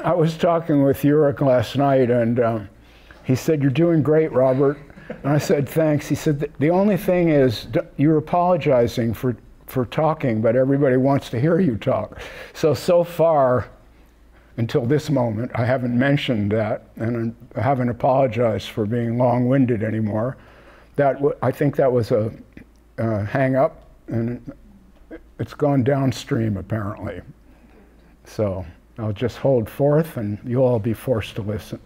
I was talking with Uric last night, and he said, "You're doing great, Robert." And I said, "Thanks." He said, "The only thing is, you're apologizing for talking, but everybody wants to hear you talk." So far, until this moment, I haven't mentioned that, and I haven't apologized for being long-winded anymore. I think that was a hang-up, and it's gone downstream, apparently. So I'll just hold forth, and you'll all be forced to listen.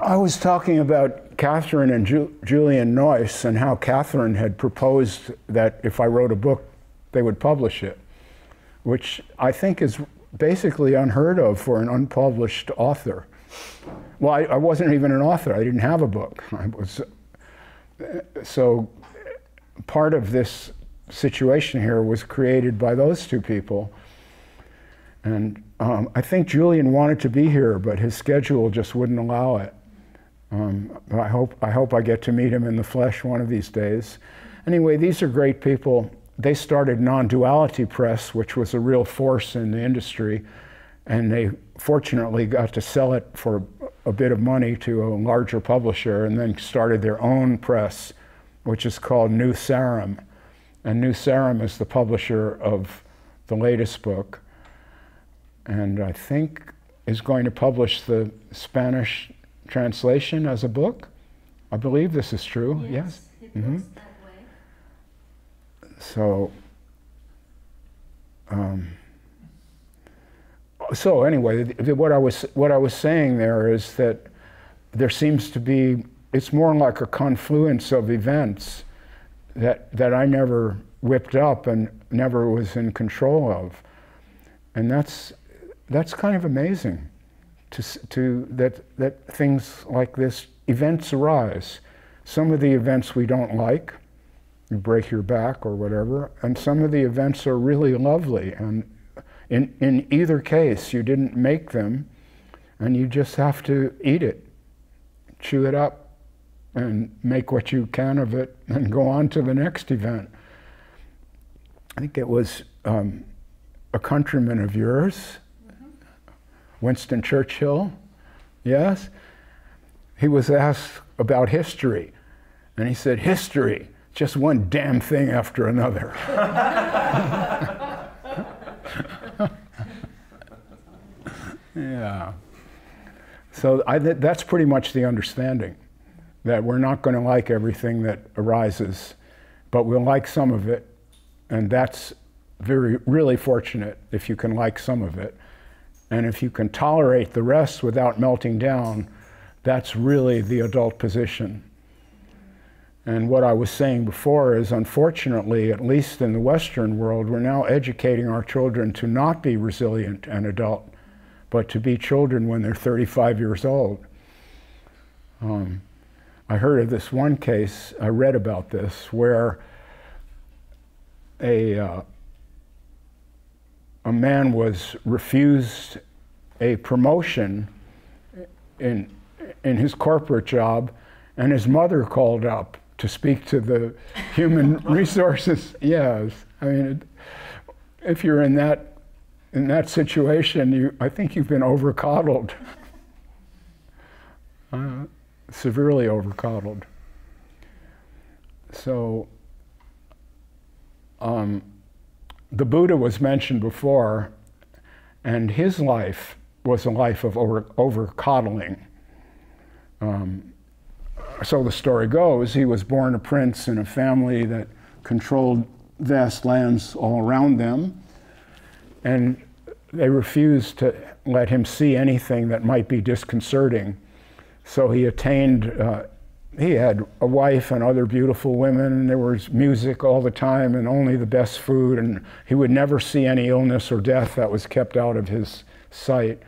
I was talking about Catherine and Julian Neuss, and how Catherine had proposed that if I wrote a book, they would publish it, which I think is basically unheard of for an unpublished author. Well, I wasn't even an author. I didn't have a book. So part of this situation here was created by those two people. And I think Julian wanted to be here, but his schedule just wouldn't allow it. I hope I get to meet him in the flesh one of these days. Anyway, these are great people. They started Non-Duality Press, which was a real force in the industry, and they fortunately got to sell it for a bit of money to a larger publisher, and then started their own press, which is called New Sarum. And New Sarum is the publisher of the latest book, and I think is going to publish the Spanish translation as a book. I believe this is true. Yes. It looks that way. So anyway, what I was saying there is that there seems to be, it's more like a confluence of events that I never whipped up and never was in control of, and that's kind of amazing. That things like this, events arise. Some of the events we don't like, you break your back or whatever, and some of the events are really lovely, and in either case you didn't make them, and you just have to eat it, chew it up, and make what you can of it, and go on to the next event. I think it was a countryman of yours, Winston Churchill, yes? He was asked about history, and he said, "History, just one damn thing after another." Yeah. So that's pretty much the understanding, that we're not going to like everything that arises, but we'll like some of it, and that's really fortunate if you can like some of it. And if you can tolerate the rest without melting down, that's really the adult position. And what I was saying before is, unfortunately, at least in the Western world, we're now educating our children to not be resilient and adult, but to be children when they're 35 years old. I heard of this one case, I read about this, where a man was refused a promotion in his corporate job, and his mother called up to speak to the human resources. Yes, I mean, if you're in that situation, I think you've been overcoddled, severely overcoddled. So. The Buddha was mentioned before, and his life was a life of over-coddling. So the story goes, he was born a prince in a family that controlled vast lands all around them, and they refused to let him see anything that might be disconcerting. So he attained, he had a wife and other beautiful women, and there was music all the time and only the best food, and he would never see any illness or death that was kept out of his sight.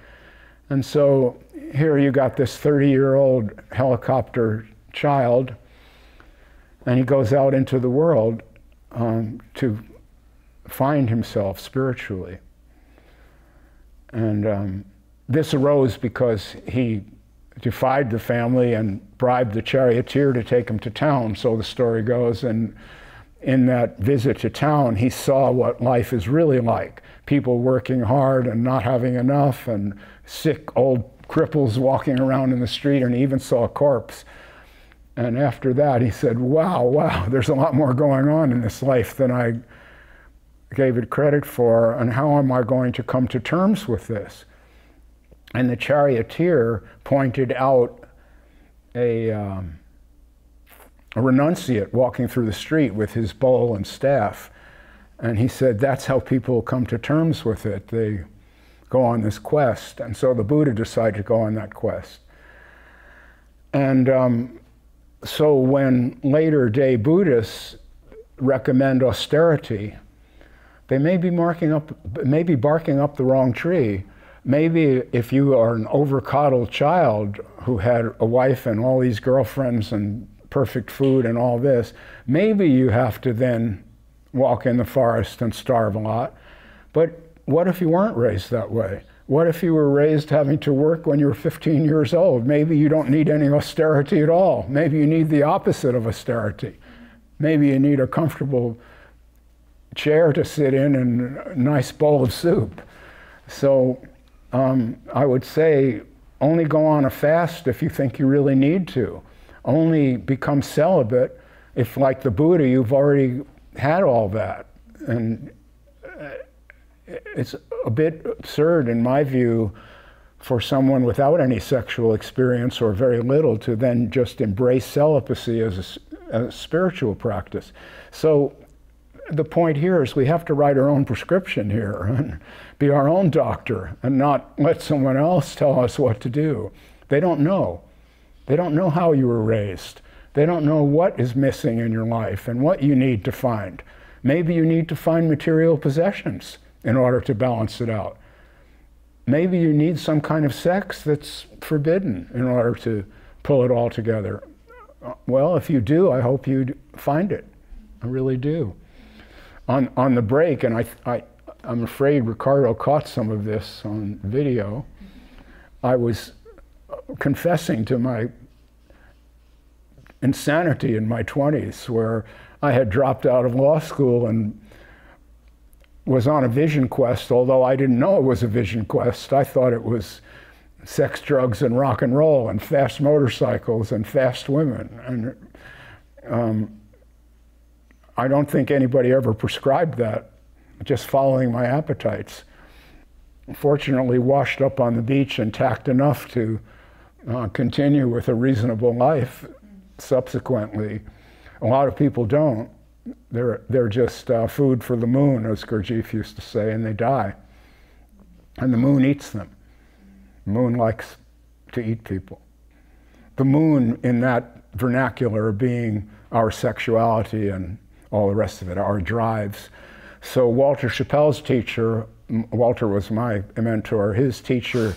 And so here you got this 30-year-old helicopter child, and he goes out into the world to find himself spiritually. And this arose because he defied the family and bribed the charioteer to take him to town, so the story goes, and in that visit to town, he saw what life is really like. People working hard and not having enough, and sick old cripples walking around in the street, and he even saw a corpse. And after that, he said, wow, there's a lot more going on in this life than I gave it credit for, and how am I going to come to terms with this? And the charioteer pointed out a renunciate walking through the street with his bowl and staff. And he said, that's how people come to terms with it. They go on this quest. And so the Buddha decided to go on that quest. And so when later day Buddhists recommend austerity, they may be barking up the wrong tree. Maybe if you are an over-coddled child who had a wife and all these girlfriends and perfect food and all this, maybe you have to then walk in the forest and starve a lot. But what if you weren't raised that way? What if you were raised having to work when you were 15 years old? Maybe you don't need any austerity at all. Maybe you need the opposite of austerity. Maybe you need a comfortable chair to sit in and a nice bowl of soup. So I would say only go on a fast if you think you really need to. Only become celibate if, like the Buddha, you've already had all that. And it's a bit absurd, in my view, for someone without any sexual experience or very little to then just embrace celibacy as a spiritual practice. So the point here is we have to write our own prescription here and be our own doctor and not let someone else tell us what to do. They don't know. They don't know how you were raised. They don't know what is missing in your life and what you need to find. Maybe you need to find material possessions in order to balance it out. Maybe you need some kind of sex that's forbidden in order to pull it all together. Well, if you do, I hope you find it. I really do. On the break, and I'm afraid Ricardo caught some of this on video, I was confessing to my insanity in my 20s, where I had dropped out of law school and was on a vision quest, although I didn't know it was a vision quest. I thought it was sex, drugs, and rock and roll, and fast motorcycles, and fast women. And I don't think anybody ever prescribed that, just following my appetites. Fortunately, washed up on the beach and tacked enough to continue with a reasonable life subsequently. A lot of people don't. They're just food for the moon, as Gurdjieff used to say, and they die. And the moon eats them. The moon likes to eat people. The moon, in that vernacular, being our sexuality and all the rest of it, our drives. So Walter Chappell's teacher, Walter was my mentor, his teacher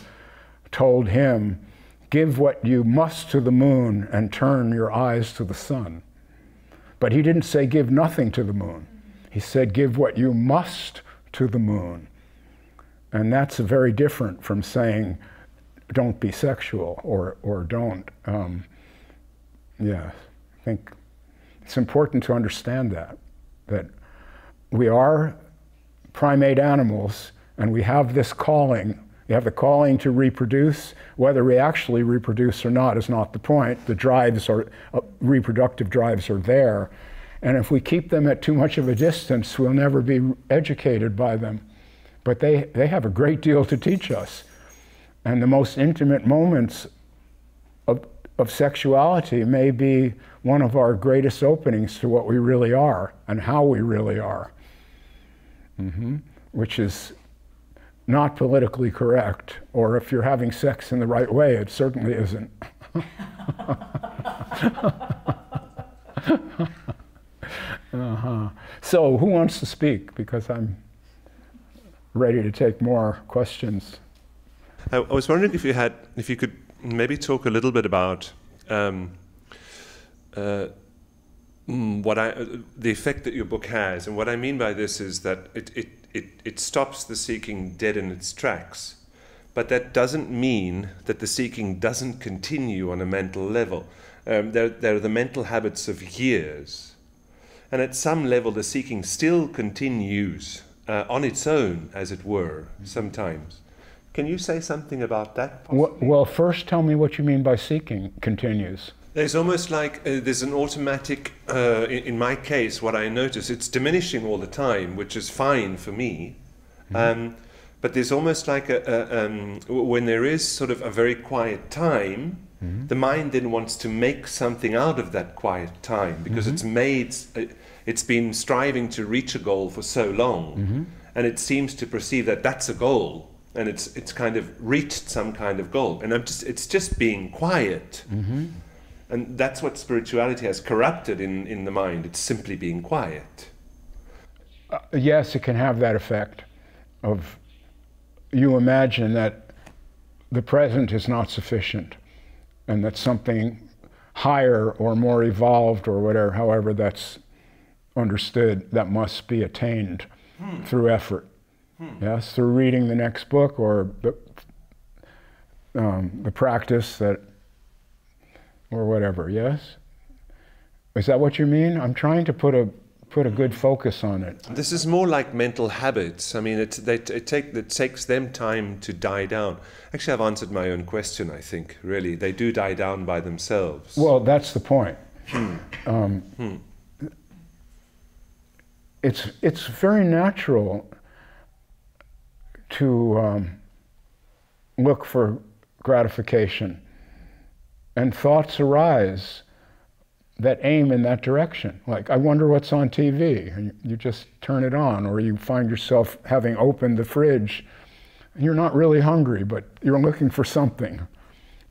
told him, give what you must to the moon and turn your eyes to the sun. But he didn't say give nothing to the moon. He said give what you must to the moon. And that's very different from saying don't be sexual or don't. Yeah, I think it's important to understand that we are primate animals and we have this calling. We have the calling to reproduce. Whether we actually reproduce or not is not the point. The drives are, reproductive drives are there. And if we keep them at too much of a distance, we'll never be educated by them. But they have a great deal to teach us. And the most intimate moments of sexuality may be one of our greatest openings to what we really are and how we really are. Which is not politically correct, or if you're having sex in the right way, it certainly isn't. So who wants to speak? Because I'm ready to take more questions. I was wondering if you could maybe talk a little bit about the effect that your book has. And what I mean by this is that it stops the seeking dead in its tracks. But that doesn't mean that the seeking doesn't continue on a mental level. There are the mental habits of years. And at some level, the seeking still continues on its own, as it were, sometimes. Can you say something about that? Well, first tell me what you mean by seeking continues. There's almost like there's an automatic, in my case, what I notice, it's diminishing all the time, which is fine for me. But there's almost like when there is sort of a very quiet time, the mind then wants to make something out of that quiet time, because it's been striving to reach a goal for so long, and it seems to perceive that that's a goal, and it's kind of reached some kind of goal, and it's just being quiet. And that's what spirituality has corrupted in the mind. It's simply being quiet. Yes, it can have that effect of, you imagine that the present is not sufficient and that something higher or more evolved or whatever, however that's understood, that must be attained through effort. Yes, through reading the next book or the practice that, or whatever, yes? Is that what you mean? I'm trying to put a good focus on it. This is more like mental habits. I mean, it takes them time to die down. Actually, I've answered my own question, I think, really. They do die down by themselves. Well, that's the point. It's very natural to look for gratification, and thoughts arise that aim in that direction. Like, I wonder what's on TV, and you just turn it on, or you find yourself having opened the fridge, and you're not really hungry, but you're looking for something.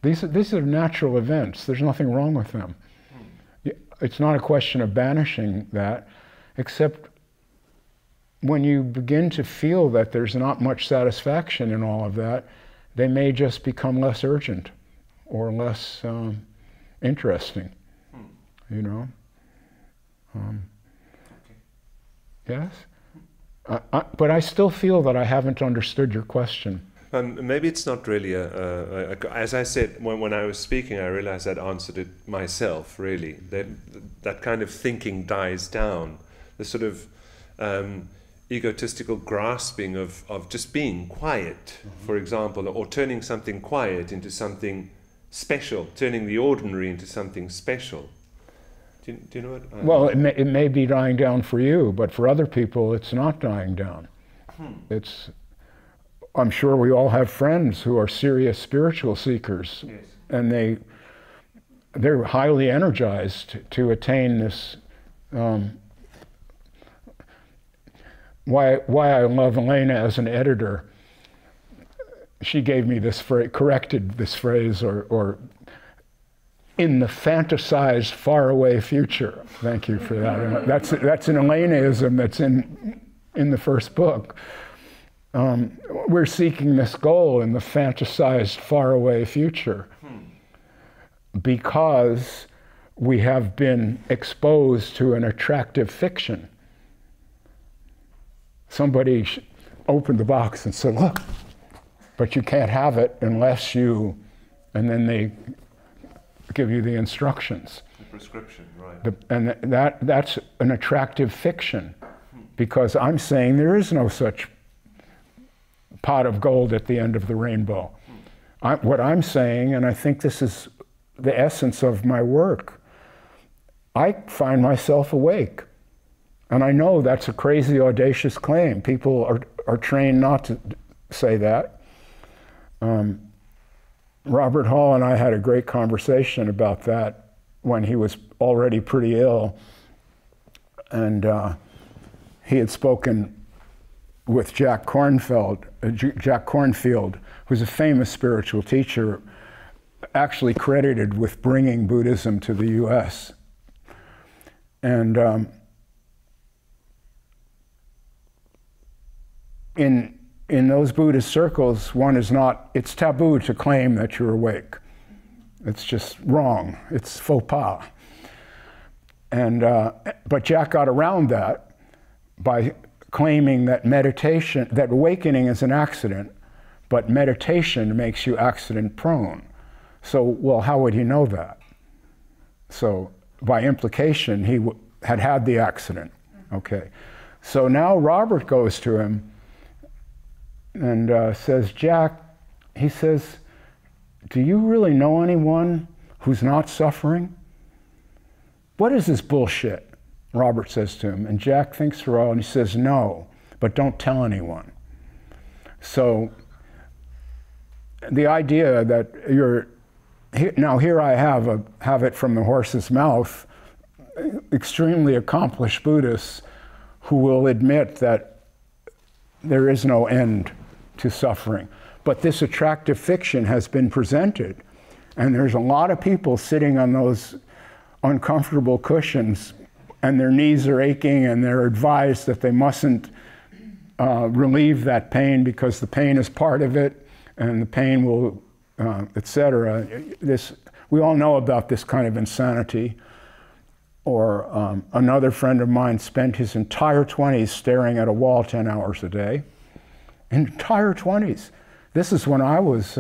These are natural events. There's nothing wrong with them. It's not a question of banishing that, except when you begin to feel that there's not much satisfaction in all of that, they may just become less urgent or less interesting, you know? Yes? But I still feel that I haven't understood your question. Maybe it's not really as I said, when I was speaking, I realized I'd answered it myself, really. That kind of thinking dies down. The sort of egotistical grasping of just being quiet, for example, or turning something quiet into something special, turning the ordinary into something special. Do you know what? Well, it may be dying down for you, but for other people, it's not dying down. I'm sure we all have friends who are serious spiritual seekers, yes, and they're highly energized to attain this. Why I love Elena as an editor, she gave me this phrase, corrected this phrase, or in the fantasized faraway future. Thank you for that. That's an Elenaism that's in the first book. We're seeking this goal in the fantasized faraway future because we have been exposed to an attractive fiction. Somebody opened the box and said, look, but you can't have it unless you, and then they give you the instructions. The prescription, right. And that's an attractive fiction, because I'm saying there is no such pot of gold at the end of the rainbow. What I'm saying, and I think this is the essence of my work, I find myself awake. And I know that's a crazy, audacious claim. People are trained not to say that. Robert Hall and I had a great conversation about that when he was already pretty ill. And he had spoken with Jack Kornfield, who's a famous spiritual teacher, actually credited with bringing Buddhism to the US. And in those Buddhist circles, it's taboo to claim that you're awake. It's just wrong. It's faux pas. And, but Jack got around that by claiming that meditation, that awakening is an accident, but meditation makes you accident prone. So, well, how would he know that? So by implication, had had the accident. Okay. So now Robert goes to him and says, Jack, he says, do you really know anyone who's not suffering? What is this bullshit? Robert says to him. And Jack thinks for a while and he says, no, but don't tell anyone. So the idea that now here I have it from the horse's mouth, extremely accomplished Buddhists who will admit that there is no end to suffering. But this attractive fiction has been presented, and there's a lot of people sitting on those uncomfortable cushions and their knees are aching and they're advised that they mustn't relieve that pain because the pain is part of it and the pain will, etc. We all know about this kind of insanity. Or another friend of mine spent his entire 20s staring at a wall 10 hours a day. Entire 20s. This is when I was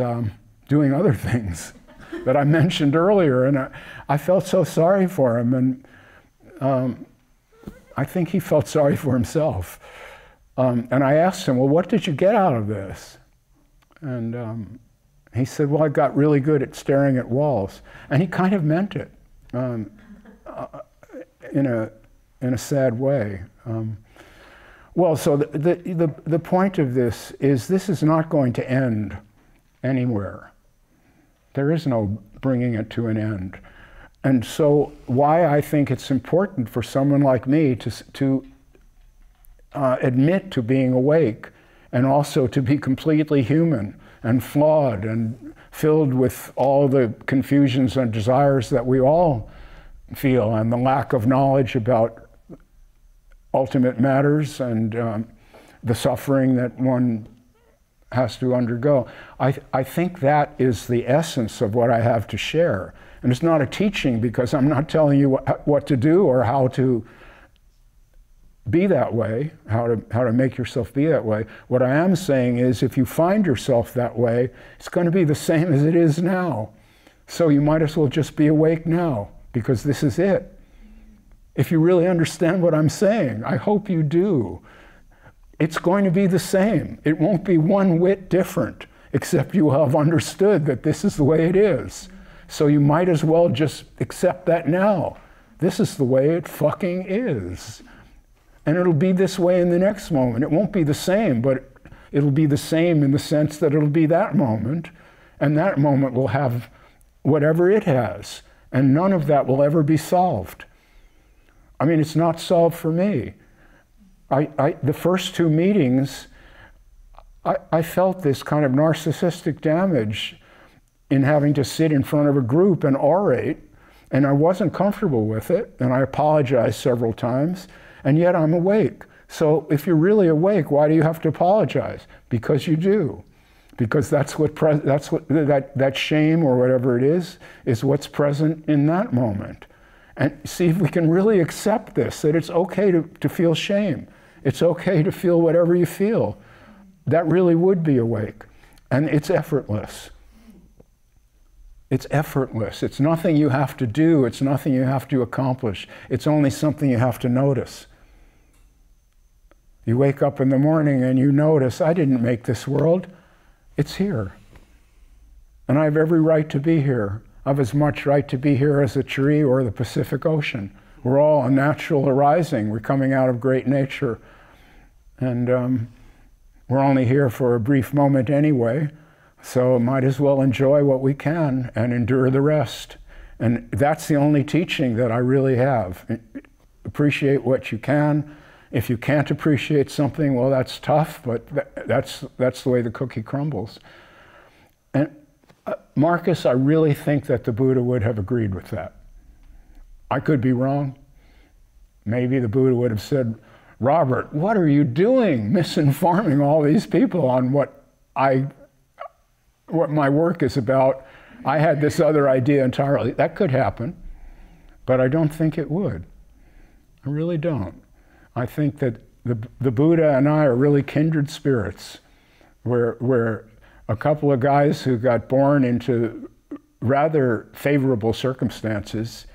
doing other things that I mentioned earlier, and I felt so sorry for him, and I think he felt sorry for himself. And I asked him, well, what did you get out of this? And he said, well, I got really good at staring at walls. And he kind of meant it. In a sad way. Well, so the point of this is not going to end anywhere. There is no bringing it to an end. And so why I think it's important for someone like me to admit to being awake and also to be completely human and flawed and filled with all the confusions and desires that we all feel, and the lack of knowledge about ultimate matters and the suffering that one has to undergo. I think that is the essence of what I have to share. And it's not a teaching, because I'm not telling you what to do or how to be that way, how to make yourself be that way. What I am saying is, if you find yourself that way, it's going to be the same as it is now. So you might as well just be awake now, because this is it. If you really understand what I'm saying, I hope you do. It's going to be the same. It won't be one whit different, except you have understood that this is the way it is. So you might as well just accept that now. This is the way it fucking is. And it'll be this way in the next moment. It won't be the same, but it'll be the same in the sense that it'll be that moment, and that moment will have whatever it has. And none of that will ever be solved. I mean, it's not solved for me. The first two meetings, I felt this kind of narcissistic damage in having to sit in front of a group and orate, and I wasn't comfortable with it, and I apologized several times, and yet I'm awake. So if you're really awake, why do you have to apologize? Because you do. Because that shame or whatever it is what's present in that moment. And see if we can really accept this, that it's okay to feel shame. It's okay to feel whatever you feel. That really would be awake. And it's effortless. It's effortless. It's nothing you have to do. It's nothing you have to accomplish. It's only something you have to notice. You wake up in the morning and you notice, I didn't make this world. It's here. And I have every right to be here. I have as much right to be here as a tree or the Pacific Ocean. We're all a natural arising. We're coming out of great nature. And we're only here for a brief moment anyway, so might as well enjoy what we can and endure the rest. And that's the only teaching that I really have. Appreciate what you can. If you can't appreciate something, well, that's tough, but that's the way the cookie crumbles. And Marcus, I really think that the Buddha would have agreed with that. I could be wrong. Maybe the Buddha would have said, Robert, what are you doing, misinforming all these people on what my work is about? I had this other idea entirely. That could happen, but I don't think it would. I really don't. I think that the Buddha and I are really kindred spirits. We're a couple of guys who got born into rather favorable circumstances,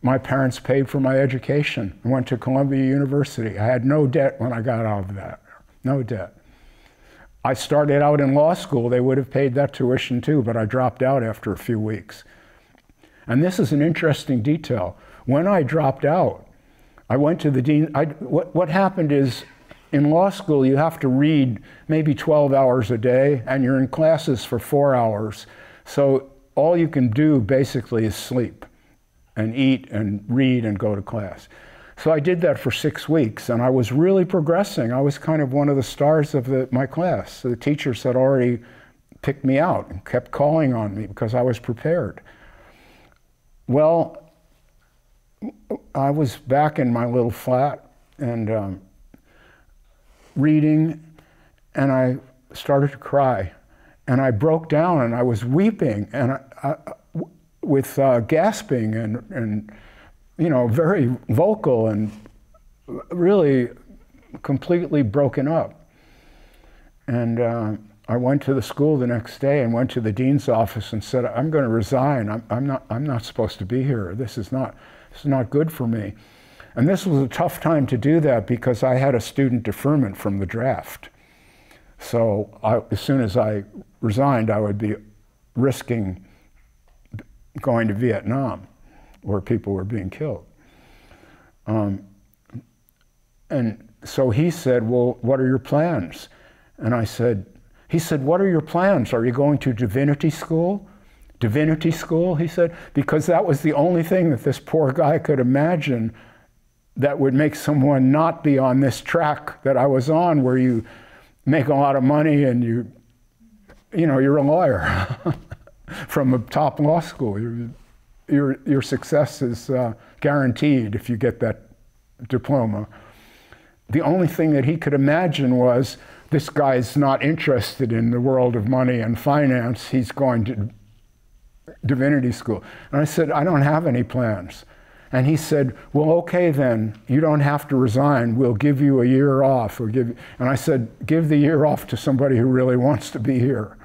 My parents paid for my education. I went to Columbia University. I had no debt when I got out of that, no debt. I started out in law school. They would have paid that tuition too, but I dropped out after a few weeks. And this is an interesting detail. When I dropped out, I went to the dean. What happened is, in law school, you have to read maybe 12 hours a day, and you're in classes for 4 hours. So all you can do basically is sleep and eat and read and go to class. So I did that for 6 weeks, and I was really progressing. I was kind of one of the stars of my class. So the teachers had already picked me out and kept calling on me because I was prepared. Well, I was back in my little flat and reading, and I started to cry. And I broke down, and I was weeping, and with gasping and you know, very vocal and really completely broken up. And I went to the school the next day and went to the dean's office and said, "I'm going to resign. I'm not supposed to be here. This is not good for me." And this was a tough time to do that because I had a student deferment from the draft. So as soon as I resigned, I would be risking going to Vietnam, where people were being killed. And so he said, "Well, what are your plans?" And he said, "What are your plans? Are you going to divinity school?" Divinity school, he said, because that was the only thing that this poor guy could imagine that would make someone not be on this track that I was on, where you make a lot of money and you're a lawyer from a top law school. Your success is guaranteed if you get that diploma. The only thing that he could imagine was, this guy's not interested in the world of money and finance. He's going to divinity school. And I said, "I don't have any plans." And he said, "Well, okay then, you don't have to resign. We'll give you a year off." And I said, "Give the year off to somebody who really wants to be here."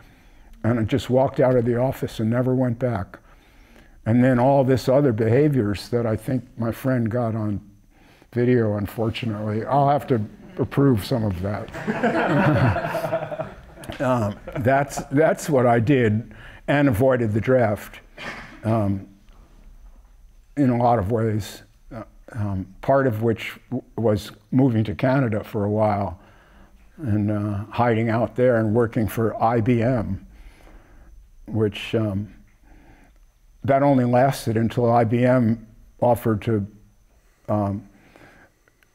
And I just walked out of the office and never went back. And then all this other behaviors that I think my friend got on video, unfortunately, I'll have to approve some of that. That's what I did, and avoided the draft in a lot of ways. Part of which was moving to Canada for a while and hiding out there and working for IBM, which that only lasted until IBM offered to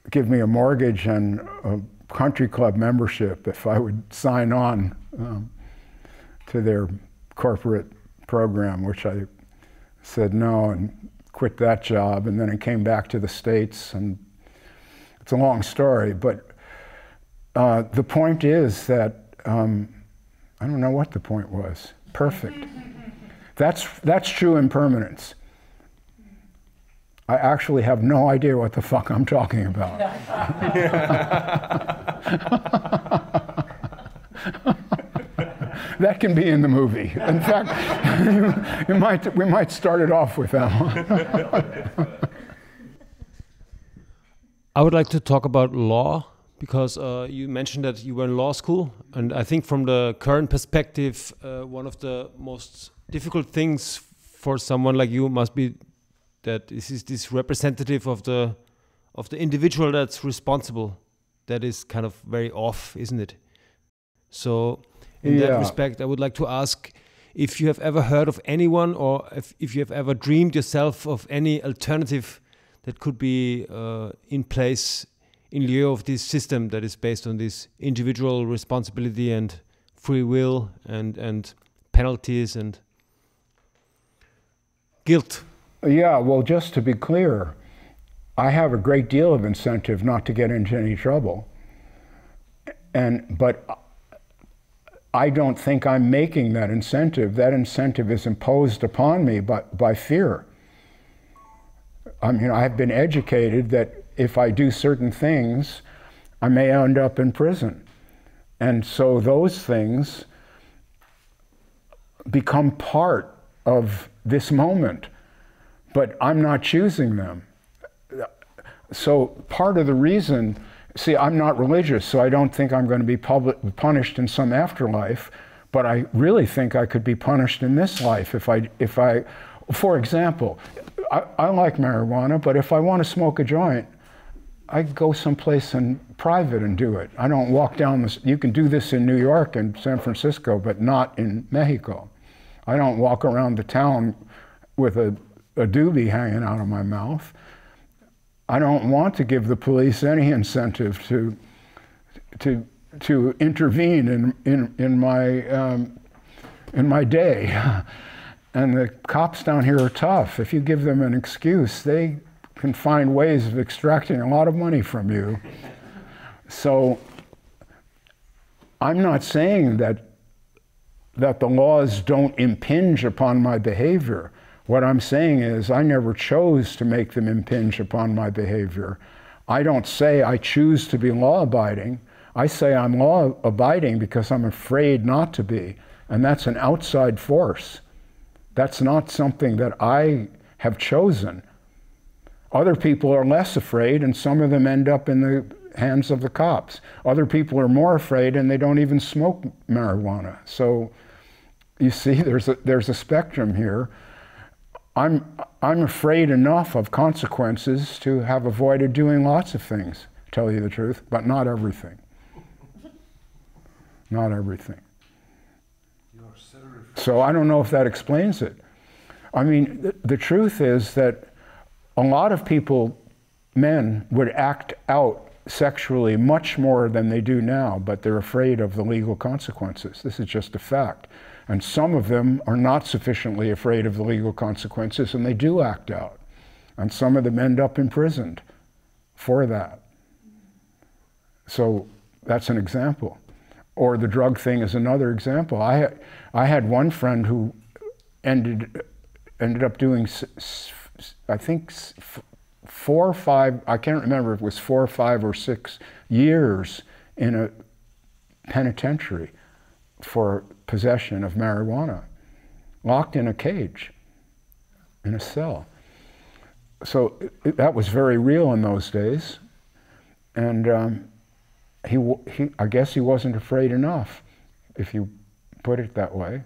give me a mortgage and a country club membership if I would sign on to their corporate program, which I said no and quit that job. And then I came back to the States, and it's a long story, but the point is that, I don't know what the point was. Perfect. That's true impermanence. I actually have no idea what the fuck I'm talking about. That can be in the movie. In fact, we might start it off with that one. I would like to talk about law, because you mentioned that you were in law school, and I think from the current perspective, one of the most difficult things for someone like you must be that this is this representative of the individual that's responsible, that is kind of very off, isn't it? So in that respect, I would like to ask if you have ever heard of anyone, or if you have ever dreamed yourself of any alternative that could be in place in lieu of this system that is based on this individual responsibility and free will and penalties and guilt. Yeah, well, just to be clear, I have a great deal of incentive not to get into any trouble. But I don't think I'm making that incentive. That incentive is imposed upon me by fear. I mean, I've been educated that if I do certain things, I may end up in prison. And so those things become part of this moment. but I'm not choosing them. So part of the reason, see, I'm not religious, so I don't think I'm going to be punished in some afterlife, but I really think I could be punished in this life if I, for example, I like marijuana, but if I want to smoke a joint, I go someplace in private and do it. I don't walk down the, you can do this in New York and San Francisco, but not in Mexico. I don't walk around the town with a doobie hanging out of my mouth. I don't want to give the police any incentive to intervene in my day. And the cops down here are tough. If you give them an excuse, they can find ways of extracting a lot of money from you. So I'm not saying that the laws don't impinge upon my behavior. What I'm saying is I never chose to make them impinge upon my behavior. I don't say I choose to be law-abiding. I say I'm law-abiding because I'm afraid not to be. And that's an outside force. That's not something that I have chosen. Other people are less afraid, and some of them end up in the hands of the cops. Other people are more afraid, and they don't even smoke marijuana. So you see, there's a spectrum here. I'm afraid enough of consequences to have avoided doing lots of things, to tell you the truth, but not everything. Not everything. So I don't know if that explains it. I mean, the truth is that a lot of people, men, would act out sexually much more than they do now, but they're afraid of the legal consequences. This is just a fact. And some of them are not sufficiently afraid of the legal consequences, and they do act out. And some of them end up imprisoned for that. So that's an example. Or the drug thing is another example. I had one friend who ended up doing, I think, 4 or 5, I can't remember if it was 4 or 5 or 6 years in a penitentiary for possession of marijuana, locked in a cage, in a cell. So that was very real in those days. And I guess he wasn't afraid enough, if you put it that way.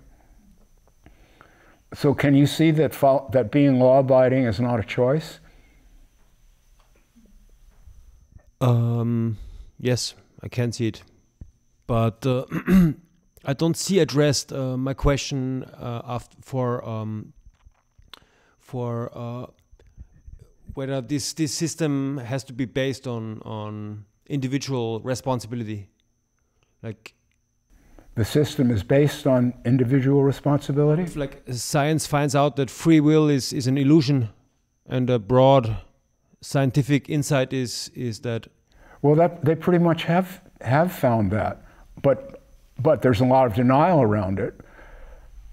So can you see that being law-abiding is not a choice? Yes, I can see it. But I don't see addressed my question for whether this system has to be based on individual responsibility. Like, the system is based on individual responsibility? if like science finds out that free will is an illusion, and a broad scientific insight is that. Well, they pretty much have found that, but there's a lot of denial around it.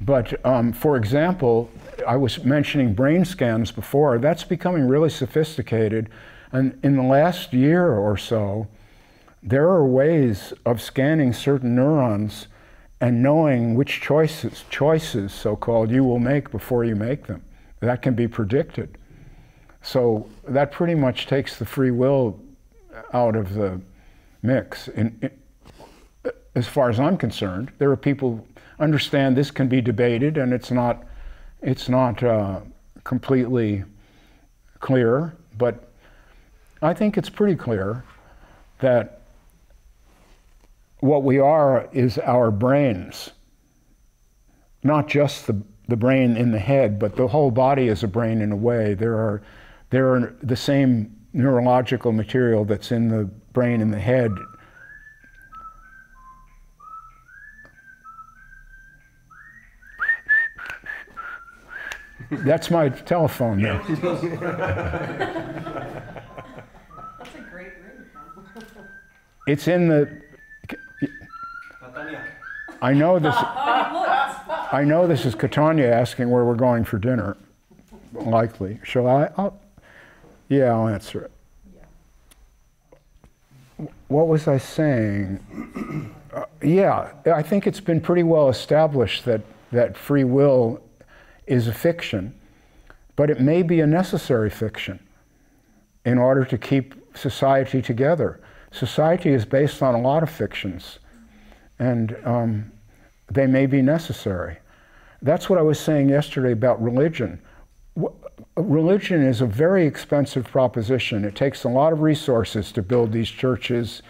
But for example, I was mentioning brain scans before. That's becoming really sophisticated, and in the last year or so, there are ways of scanning certain neurons and knowing which choices, so-called, you will make before you make them. That can be predicted. So that pretty much takes the free will out of the mix. As far as I'm concerned, there are people who understand this can be debated, and it's not completely clear, but I think it's pretty clear that what we are is our brains, not just the brain in the head, but the whole body is a brain in a way. There are the same neurological material that's in the brain and the head. That's my telephone now. That's a great ringtone. It's in the. I know this. I know this is Catania asking where we're going for dinner. Likely. Shall I? Yeah, I'll answer it. Yeah. What was I saying? Yeah, I think it's been pretty well established that free will is a fiction, but it may be a necessary fiction in order to keep society together. Society is based on a lot of fictions, and they may be necessary. That's what I was saying yesterday about religion. Religion is a very expensive proposition. It takes a lot of resources to build these churches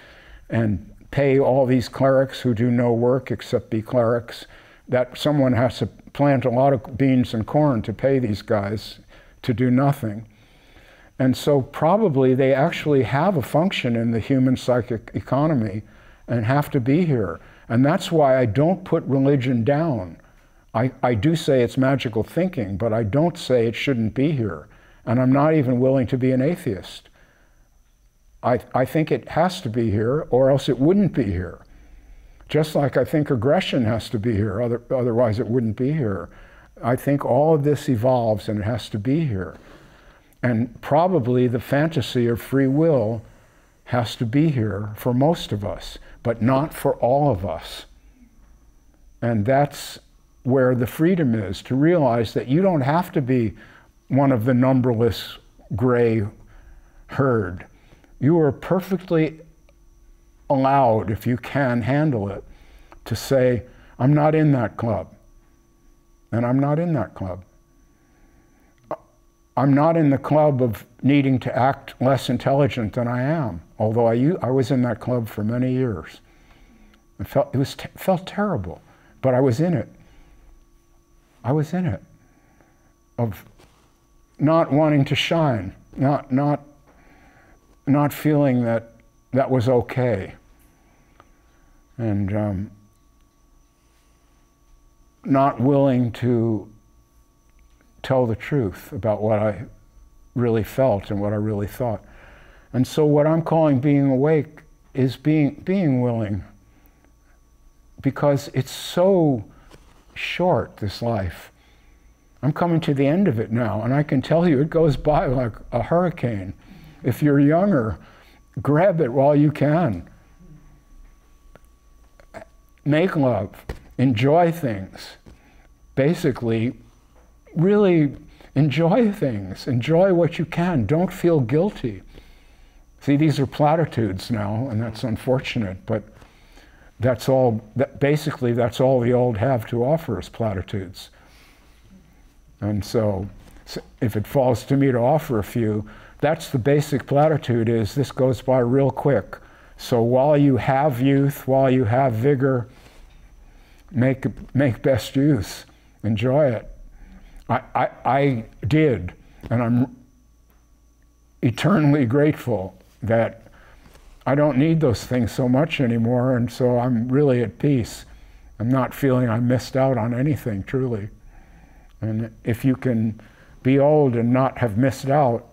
and pay all these clerics who do no work except be clerics. That someone has to plant a lot of beans and corn to pay these guys to do nothing. And so probably they actually have a function in the human psychic economy and have to be here. And that's why I don't put religion down. I do say it's magical thinking, but I don't say it shouldn't be here. And I'm not even willing to be an atheist. I think it has to be here, or else it wouldn't be here. Just like I think aggression has to be here, otherwise it wouldn't be here. I think all of this evolves and it has to be here. And probably the fantasy of free will has to be here for most of us, but not for all of us. And that's where the freedom is, to realize that you don't have to be one of the numberless gray herd. You are perfectly allowed, if you can handle it, to say, I'm not in that club, and I'm not in that club. I'm not in the club of needing to act less intelligent than I am, although I was in that club for many years. It felt terrible, but I was in it. I was in it, of not wanting to shine, not feeling that that was okay, and not willing to tell the truth about what I really felt and what I really thought. And so what I'm calling being awake is being willing, because it's so short, this life. I'm coming to the end of it now, and I can tell you it goes by like a hurricane. If you're younger, grab it while you can. Make love, enjoy things. Basically, really enjoy things. Enjoy what you can. Don't feel guilty. See, these are platitudes now, and that's unfortunate, but that's all, basically that's all the old have to offer is platitudes. And so if it falls to me to offer a few, that's the basic platitude, is this goes by real quick. So while you have youth, while you have vigor, make best use, enjoy it. I did, and I'm eternally grateful that I don't need those things so much anymore, and so I'm really at peace. I'm not feeling I missed out on anything, truly. And if you can be old and not have missed out,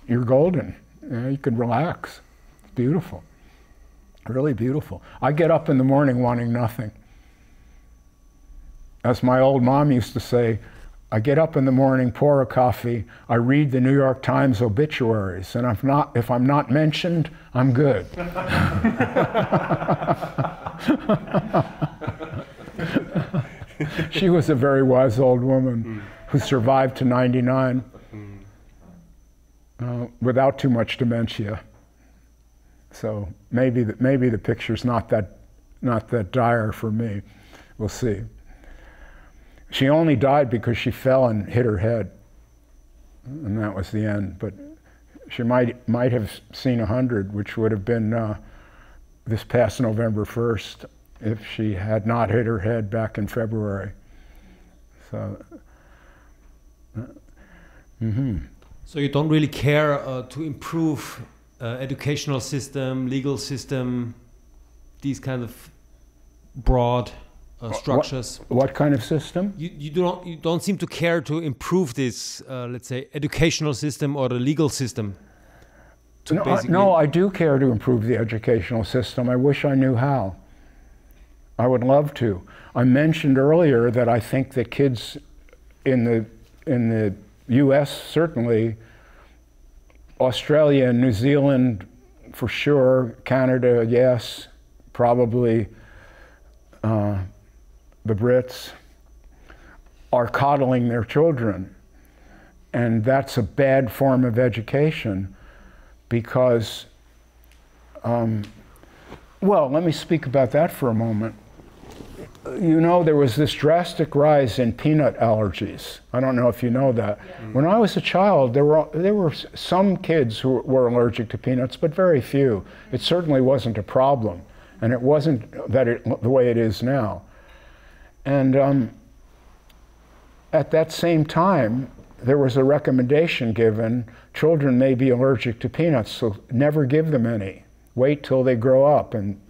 you're golden. You can relax. It's beautiful, really beautiful. I get up in the morning wanting nothing. As my old mom used to say, I get up in the morning, pour a coffee, I read the New York Times obituaries, and if I'm not mentioned, I'm good. She was a very wise old woman who survived to 99 without too much dementia. So maybe the picture's not that dire for me. We'll see. She only died because she fell and hit her head, and that was the end. But she might have seen 100, which would have been this past November 1st, if she had not hit her head back in February. So, So you don't really care to improve educational system, legal system, these kind of broad structures. What kind of system? You don't seem to care to improve this, let's say, educational system or the legal system. No, I do care to improve the educational system. I wish I knew how. I would love to. I mentioned earlier that I think that kids in the U.S. certainly, Australia and New Zealand for sure, Canada, yes, probably the Brits, are coddling their children. And that's a bad form of education because, well, let me speak about that for a moment. You know, there was this drastic rise in peanut allergies. I don't know if you know that. When I was a child, there were some kids who were allergic to peanuts, but very few. It certainly wasn't a problem, and it wasn't the way it is now. And at that same time, there was a recommendation given, children may be allergic to peanuts, so never give them any. Wait till they grow up and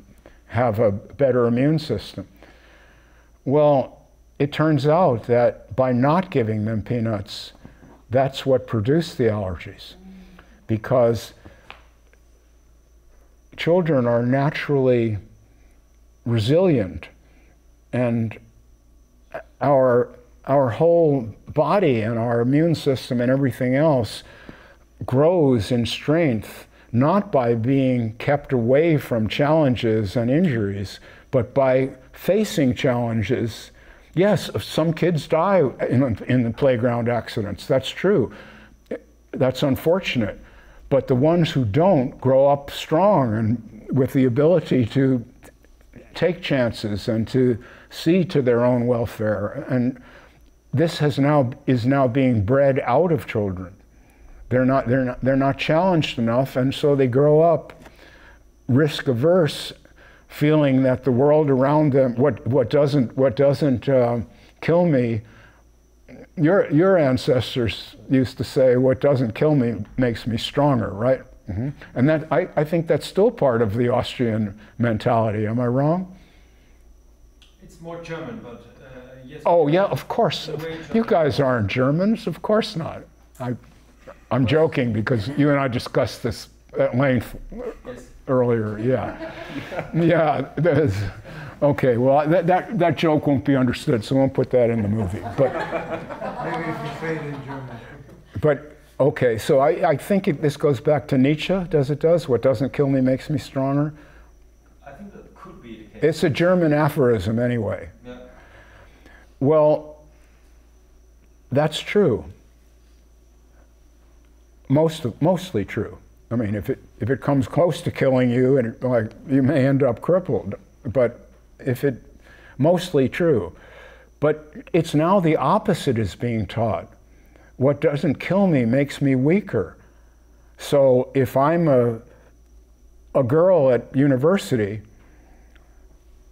have a better immune system. Well, it turns out that by not giving them peanuts, that's what produced the allergies. Because children are naturally resilient, and our whole body and our immune system and everything else grows in strength, not by being kept away from challenges and injuries, but by facing challenges. Yes, some kids die in the playground accidents, that's true. That's unfortunate. But the ones who don't grow up strong and with the ability to take chances and to see to their own welfare. And this is now being bred out of children. They're not challenged enough, and so they grow up risk averse, feeling that the world around them, what doesn't kill me. Your ancestors used to say, "What doesn't kill me makes me stronger," right? Mm-hmm. And that I think that's still part of the Austrian mentality. Am I wrong? It's more German, but yes. Oh yeah, of course. You guys aren't Germans, of course not. I'm joking because you and I discussed this at length earlier. Yeah, yeah. Okay. Well, that joke won't be understood, so I won't put that in the movie. But maybe if you say it in German. But okay, so I think this goes back to Nietzsche. Does what doesn't kill me makes me stronger? I think that could be the case. It's a German aphorism, anyway. Yeah. Well, that's true. Mostly true. I mean, if it comes close to killing you, and you may end up crippled. But mostly true. But it's now the opposite is being taught. What doesn't kill me makes me weaker. So if I'm a girl at university,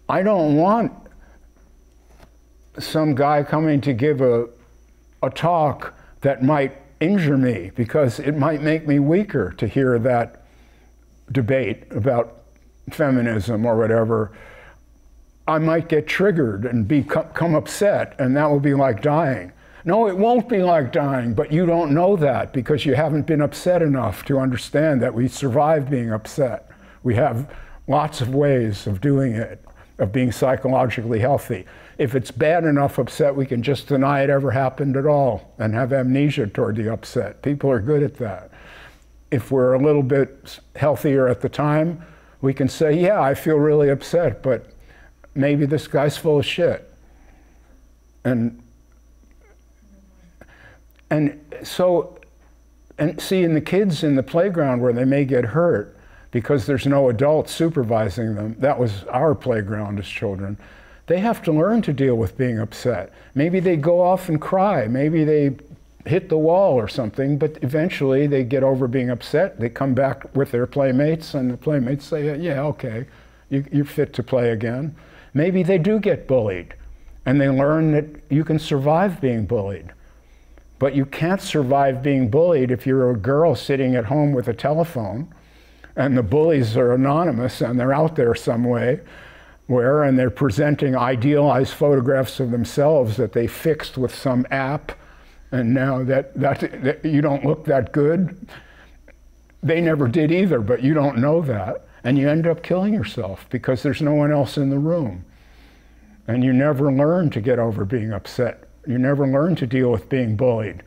I don't want some guy coming to give a talk that might injure me, because it might make me weaker to hear that debate about feminism or whatever. I might get triggered and become upset, and that will be like dying. No, it won't be like dying, but you don't know that because you haven't been upset enough to understand that we survive being upset. We have lots of ways of doing it, of being psychologically healthy. If it's bad enough upset, we can just deny it ever happened at all and have amnesia toward the upset. People are good at that. If we're a little bit healthier at the time, we can say, yeah, I feel really upset, but maybe this guy's full of shit. And see, in the kids in the playground where they may get hurt because there's no adult supervising them, that was our playground as children, they have to learn to deal with being upset. Maybe they go off and cry, maybe they hit the wall or something, but eventually they get over being upset, they come back with their playmates, and the playmates say, yeah, okay, you're fit to play again. Maybe they do get bullied, and they learn that you can survive being bullied. But you can't survive being bullied if you're a girl sitting at home with a telephone, and the bullies are anonymous, and they're out there some way, and they're presenting idealized photographs of themselves that they fixed with some app, and now that you don't look that good. They never did either, but you don't know that, and you end up killing yourself because there's no one else in the room. And you never learn to get over being upset. You never learn to deal with being bullied.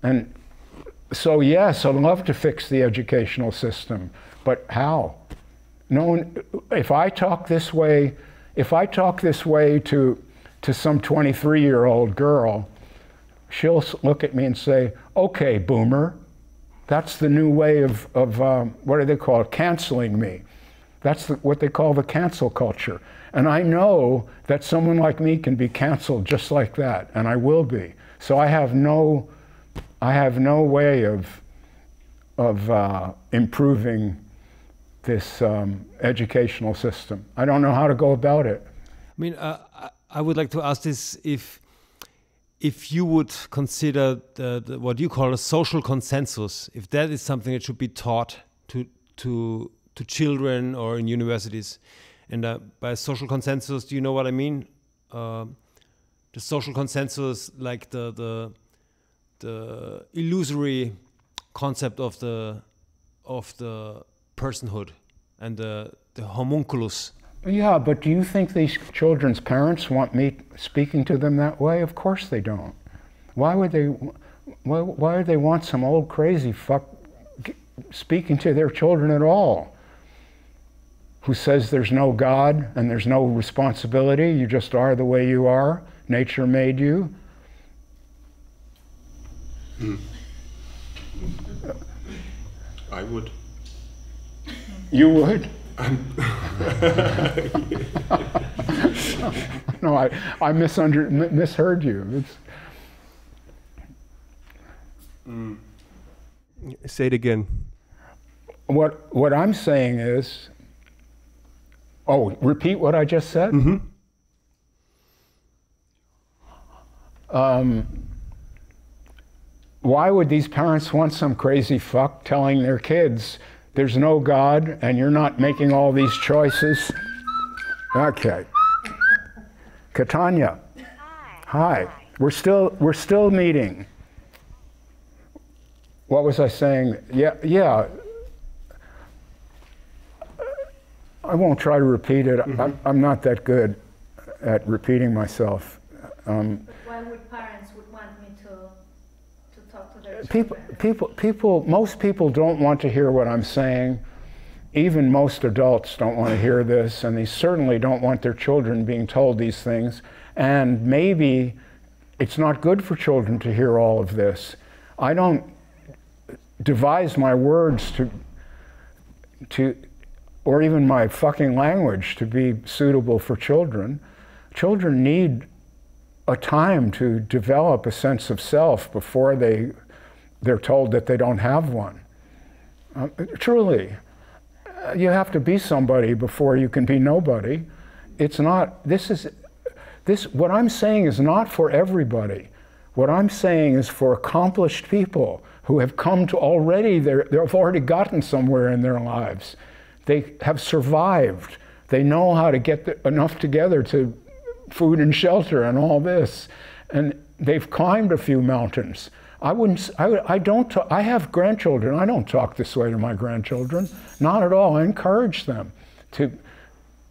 And so yes, I'd love to fix the educational system, but how? No one, if I talk this way to some 23-year-old girl, she'll look at me and say, okay, boomer. That's the new way of what do they call it, canceling me. That's what they call the cancel culture. And I know that someone like me can be canceled just like that, and I will be. So I have no way of improving this educational system. I don't know how to go about it. I mean, I would like to ask this: if you would consider the what you call a social consensus, if that is something that should be taught to children or in universities, and by social consensus, do you know what I mean? The social consensus, like the illusory concept of the personhood and the homunculus. Yeah, but do you think these children's parents want me speaking to them that way? Of course they don't. Why would they? Why would they want some old crazy fuck speaking to their children at all? Who says there's no God and there's no responsibility? You just are the way you are. Nature made you. I would. You would? No, I misheard you. Say it again. What I'm saying is, repeat what I just said? Mm-hmm. Why would these parents want some crazy fuck telling their kids there's no God and you're not making all these choices? Okay. Katanya. Hi. We're still meeting. What was I saying? Yeah. I won't try to repeat it. I'm not that good at repeating myself. Why would parents would want me to talk to their children? Most people don't want to hear what I'm saying. Even most adults don't want to hear this, and they certainly don't want their children being told these things. And maybe it's not good for children to hear all of this. I don't devise my words to or even my fucking language to be suitable for children. Children need a time to develop a sense of self before they're told that they don't have one. Truly, you have to be somebody before you can be nobody. It's not, what I'm saying is not for everybody. What I'm saying is for accomplished people who have come to already, they've already gotten somewhere in their lives. They have survived. They know how to get enough together to food and shelter and all this. And they've climbed a few mountains. I have grandchildren. I don't talk this way to my grandchildren. Not at all. I encourage them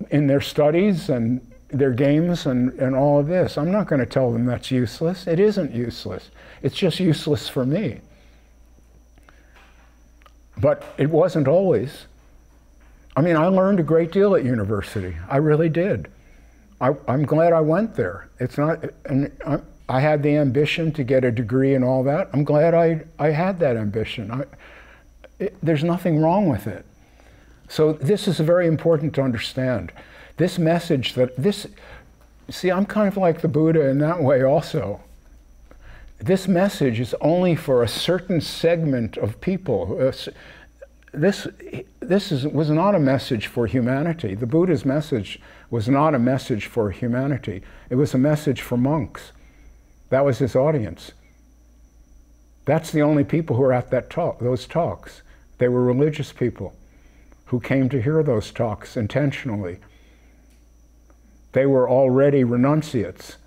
in their studies and their games and all of this. I'm not going to tell them that's useless. It isn't useless. It's just useless for me. But it wasn't always. I mean, I learned a great deal at university. I really did. I'm glad I went there. It's not, and I had the ambition to get a degree and all that. I'm glad I had that ambition. There's nothing wrong with it. So this is very important to understand. This message see, I'm kind of like the Buddha in that way also. This message is only for a certain segment of people. This was not a message for humanity. The Buddha's message was not a message for humanity. It was a message for monks. That was his audience. That's the only people who were at those talks. They were religious people who came to hear those talks intentionally. They were already renunciates.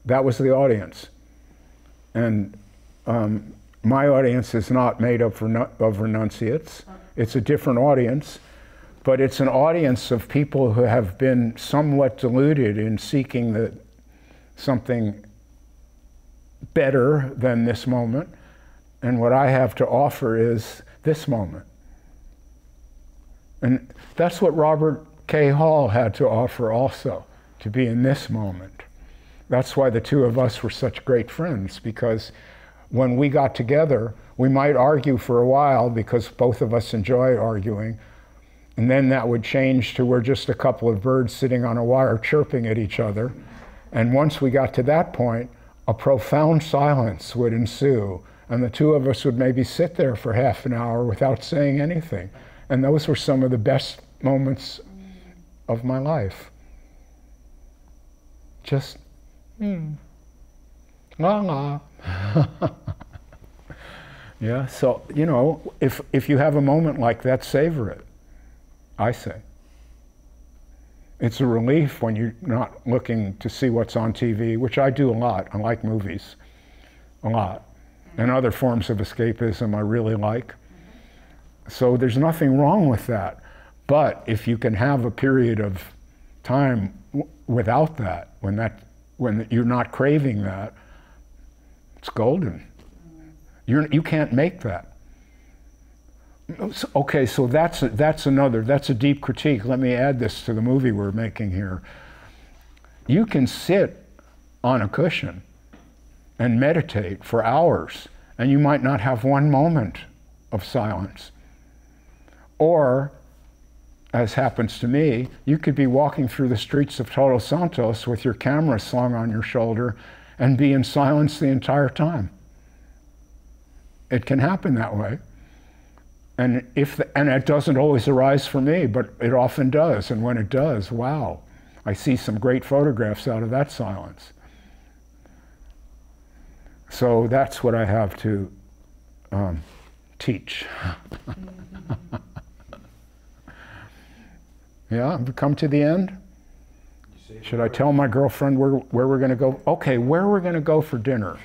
That was the audience. And my audience is not made up of renunciates. It's a different audience, but it's an audience of people who have been somewhat deluded in seeking something better than this moment. And what I have to offer is this moment. And that's what Robert K. Hall had to offer also, to be in this moment. That's why the two of us were such great friends, because when we got together, we might argue for a while because both of us enjoy arguing, and then that would change to we're just a couple of birds sitting on a wire chirping at each other. And once we got to that point, a profound silence would ensue, and the two of us would maybe sit there for half an hour without saying anything. And those were some of the best moments of my life. Just, la la. Yeah, so, you know, if you have a moment like that, savor it, I say. It's a relief when you're not looking to see what's on TV, which I do a lot. I like movies a lot. And other forms of escapism I really like. So there's nothing wrong with that. But if you can have a period of time without that, when you're not craving that, it's golden. You can't make that. Okay, so that's a deep critique. Let me add this to the movie we're making here. You can sit on a cushion and meditate for hours, and you might not have one moment of silence. Or, as happens to me, you could be walking through the streets of Todos Santos with your camera slung on your shoulder and be in silence the entire time. It can happen that way. And it doesn't always arise for me, but it often does. And when it does, wow, I see some great photographs out of that silence. So that's what I have to teach. Yeah, have we come to the end? Should I tell my girlfriend where we're going to go? Okay, where we're going to go for dinner.